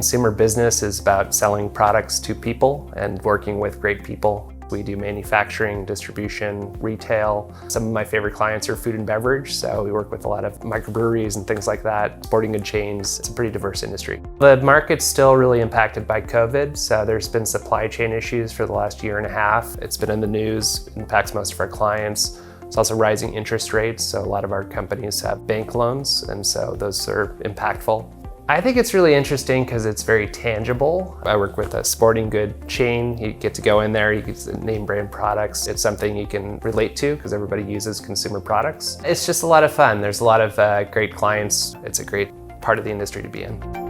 consumer business is about selling products to people and working with great people. We do manufacturing, distribution, retail. Some of my favorite clients are food and beverage, so we work with a lot of microbreweries and things like that, sporting goods chains. It's a pretty diverse industry. The market's still really impacted by COVID, so there's been supply chain issues for the last year and a half. It's been in the news, impacts most of our clients. It's also rising interest rates, so a lot of our companies have bank loans, and so those are impactful. I think it's really interesting because it's very tangible. I work with a sporting good chain. You get to go in there, you get name brand products. It's something you can relate to because everybody uses consumer products. It's just a lot of fun. There's a lot of great clients. It's a great part of the industry to be in.